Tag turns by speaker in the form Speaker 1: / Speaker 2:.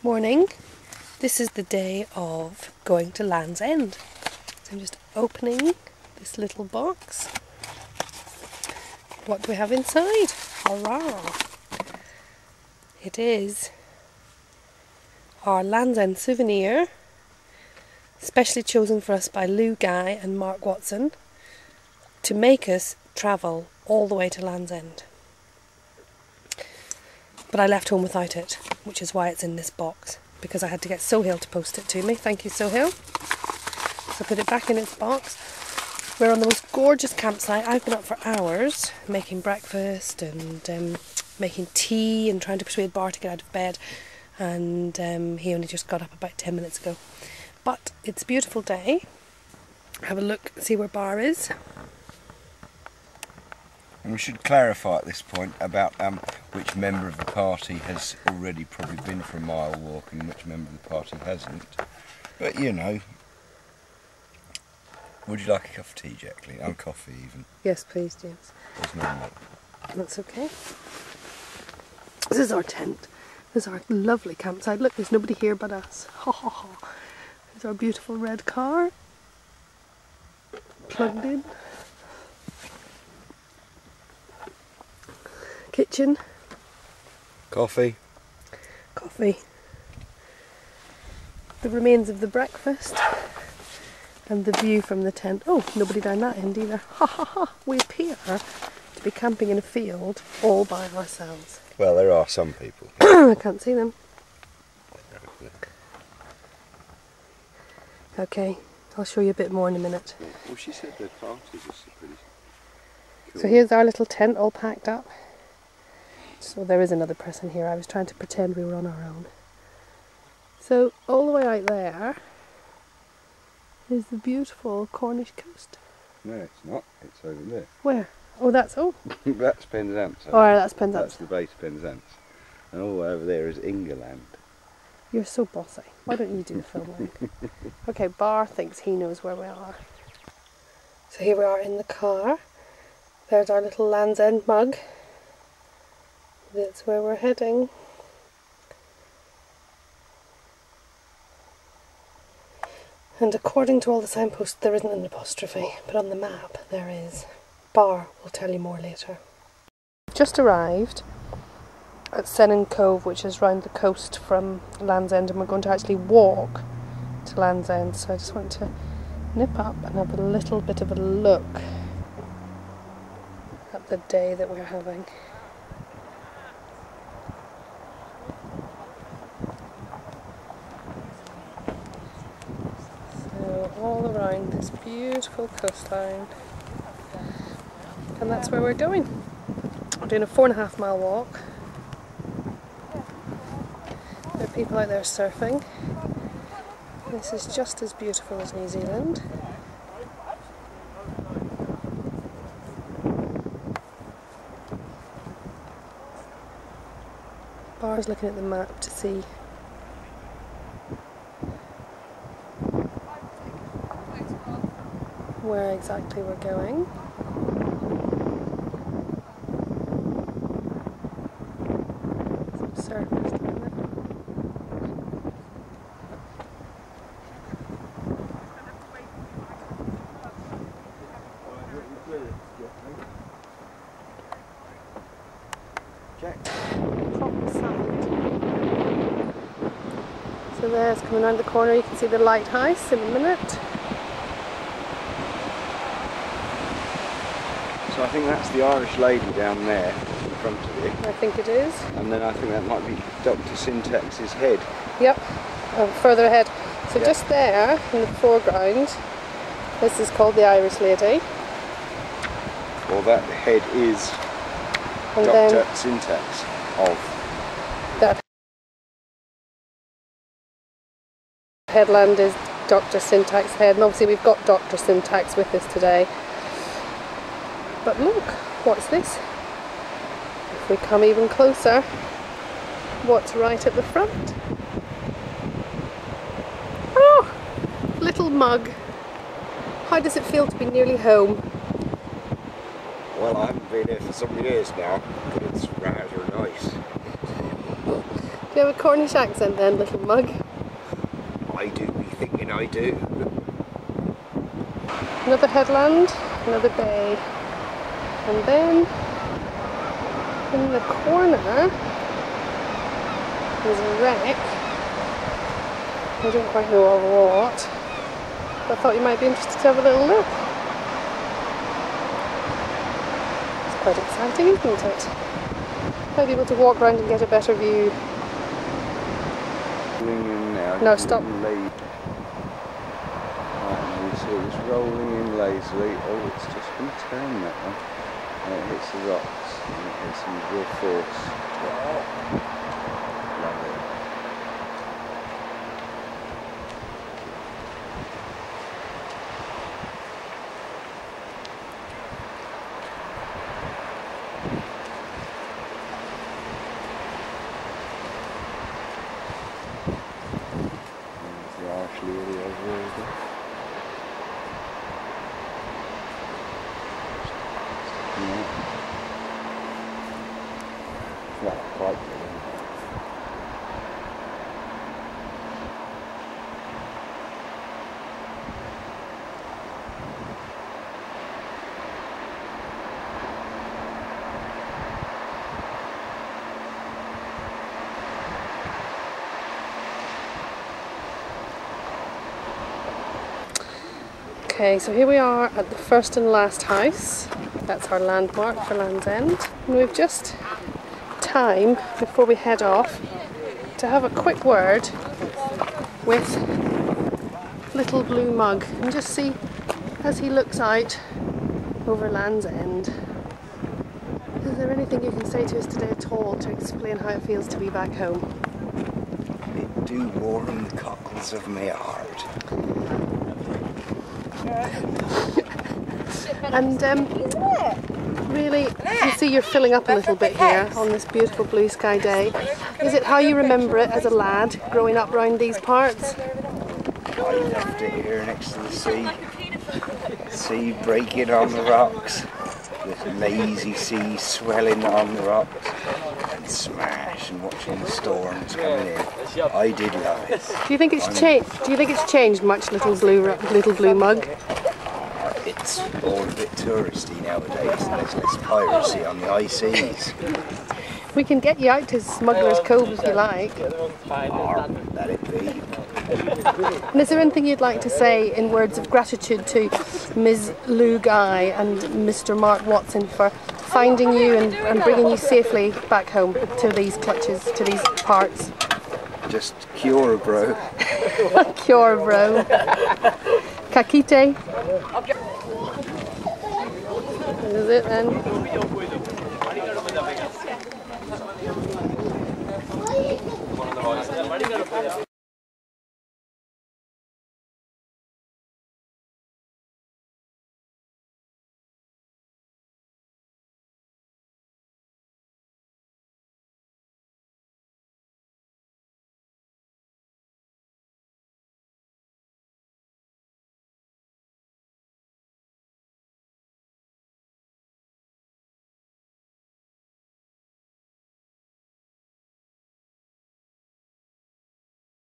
Speaker 1: Morning. This is the day of going to Land's End. So I'm just opening this little box. What do we have inside? Hurrah! It is our Land's End souvenir, specially chosen for us by Lou Guy and Mark Watson to make us travel all the way to Land's End. But I left home without it, which is why it's in this box, because I had to get Sohail to post it to me. Thank you, Sohail. So I put it back in its box. We're on the most gorgeous campsite. I've been up for hours making breakfast and making tea and trying to persuade Bar to get out of bed, and he only just got up about 10 minutes ago. But it's a beautiful day. Have a look, see where Bar is.
Speaker 2: And we should clarify at this point about which member of the party has already probably been for a mile walk and which member of the party hasn't. But you know, would you like a cup of tea, Jacqueline? And coffee even?
Speaker 1: Yes, please, James.
Speaker 2: There's no milk.
Speaker 1: That's okay. This is our tent. This is our lovely campsite. Look, there's nobody here but us. Ha ha ha. There's our beautiful red car. Plugged in. Kitchen.
Speaker 2: Coffee.
Speaker 1: Coffee. The remains of the breakfast. And the view from the tent. Oh, nobody down that end either. Ha ha ha. We appear to be camping in a field all by ourselves.
Speaker 2: Well, there are some people.
Speaker 1: I can't see them. Okay, I'll show you a bit more in a minute.
Speaker 2: Well, she said the parties are pretty cool.
Speaker 1: So here's our little tent all packed up. So there is another person here. I was trying to pretend we were on our own. So all the way out there is the beautiful Cornish coast.
Speaker 2: No, it's not. It's over there.
Speaker 1: Where? Oh, that's
Speaker 2: That's Penzance.
Speaker 1: Oh, right, that's Penzance.
Speaker 2: That's the base of Penzance. And all the way over there is England.
Speaker 1: You're so bossy. Why don't you do the filming? Okay, Bar thinks he knows where we are. So here we are in the car. There's our little Land's End mug. That's where we're heading. And according to all the signposts, there isn't an apostrophe, but on the map there is. Bar will tell you more later. Just arrived at Sennin Cove, which is round the coast from Land's End, and we're going to actually walk to Land's End. So I just want to nip up and have a little bit of a look at the day that we're having. So all around this beautiful coastline, and that's where we're going. We're doing a 4.5 mile walk. There are people out there surfing. This is just as beautiful as New Zealand. Bar's looking at the map to see where exactly we're going. Some surfers down there. Proper sand. So there's coming around the corner, you can see the lighthouse in a minute.
Speaker 2: So I think that's the Irish lady down there in front of you.
Speaker 1: I think it is.
Speaker 2: And then I think that might be Dr. Syntax's head.
Speaker 1: Yep, further ahead. So
Speaker 2: Yeah.
Speaker 1: just there in the foreground, this is called the Irish lady.
Speaker 2: Or that head is
Speaker 1: And
Speaker 2: Dr.
Speaker 1: then
Speaker 2: Syntax of.
Speaker 1: that headland is Dr. Syntax head, and obviously we've got Dr. Syntax with us today. But look, what's this? If we come even closer, what's right at the front? Oh, little mug. How does it feel to be nearly home?
Speaker 2: Well, I haven't been here for some years now, but it's rather nice.
Speaker 1: you have a Cornish accent then, little mug?
Speaker 2: I do be thinking I do.
Speaker 1: Another headland, another bay. And then in the corner there's a wreck. I don't quite know of what, but I thought you might be interested to have a little look. It's quite exciting, isn't it? Might be able to walk around and get a better view. No, stop.
Speaker 2: Right, you see it's rolling in lazily. Oh, it's just going to turn that one. And it hits the rocks and it hits some real force. Lovely. Not quite good.
Speaker 1: Okay, so here we are at the first and last house. That's our landmark for Land's End. And we've just time before we head off to have a quick word with little blue mug and just see as he looks out over Land's End. Is there anything you can say to us today at all to explain how it feels to be back home?
Speaker 2: It do warm the cockles of my heart.
Speaker 1: And really, you see you're filling up a little bit here on this beautiful blue sky day. Is it how you remember it as a lad growing up round these parts?
Speaker 2: I loved it here next to the sea. Sea breaking on the rocks. This lazy sea swelling on the rocks. And smash and watching the storms coming in. I did love it.
Speaker 1: Do you think it's changed? Do you think it's changed much, little blue mug?
Speaker 2: It's all a bit touristy nowadays, and there's less piracy on the high seas.
Speaker 1: We can get you out to Smuggler's Cove if you like.
Speaker 2: Let it be.
Speaker 1: And is there anything you'd like to say in words of gratitude to Ms. Lou Guy and Mr. Mark Watson for finding you and bringing you safely back home to these clutches, to these parts?
Speaker 2: Just cure, bro.
Speaker 1: Cure, bro. Kakite. This is it then.